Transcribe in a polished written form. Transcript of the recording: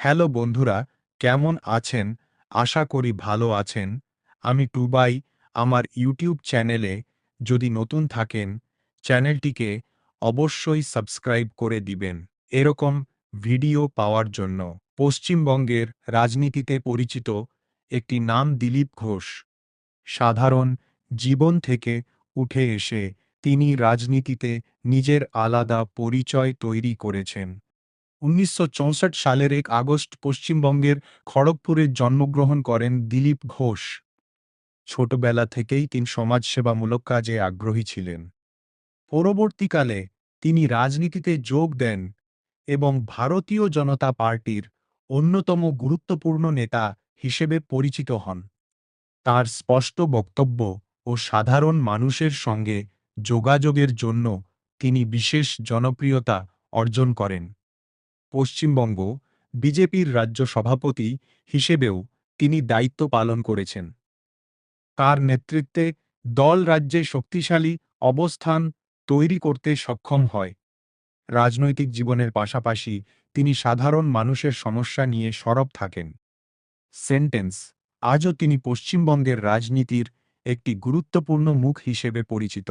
Hello বন্ধুরা, কেমন আছেন? আশা করি ভালো আছেন। আমি টুবাই। আমার ইউটিউব চ্যানেলে যদি নতুন থাকেন, চ্যানেলটিকে অবশ্যই সাবস্ক্রাইব করে দিবেন এরকম ভিডিও পাওয়ার জন্য। পশ্চিমবঙ্গের রাজনীতিতে পরিচিত একটি নাম দিলীপ ঘোষ। সাধারণ জীবন থেকে উঠে এসে তিনি রাজনীতিতে নিজের আলাদা পরিচয় তৈরি করেছেন। ১৯৬৪ সালের ১ আগস্ট পশ্চিমবঙ্গের খড়গপুরে জন্মগ্রহণ করেন দিলীপ ঘোষ। ছোটবেলা থেকেই তিনি সমাজসেবামূলক কাজে আগ্রহী ছিলেন। পরবর্তীকালে তিনি রাজনীতিতে যোগ দেন এবং ভারতীয় জনতা পার্টির অন্যতম গুরুত্বপূর্ণ নেতা হিসেবে পরিচিত হন। তার স্পষ্ট বক্তব্য ও সাধারণ মানুষের সঙ্গে যোগাযোগের জন্য তিনি বিশেষ জনপ্রিয়তা অর্জন করেন। পশ্চিমবঙ্গ বিজেপির রাজ্য সভাপতি হিসেবেও তিনি দায়িত্ব পালন করেছেন। তার নেতৃত্বে দল রাজ্যে শক্তিশালী অবস্থান তৈরি করতে সক্ষম হয়। রাজনৈতিক জীবনের পাশাপাশি তিনি সাধারণ মানুষের সমস্যা নিয়ে সরব থাকেন। সেন্টেন্স আজও তিনি পশ্চিমবঙ্গের রাজনীতির একটি গুরুত্বপূর্ণ মুখ হিসেবে পরিচিত।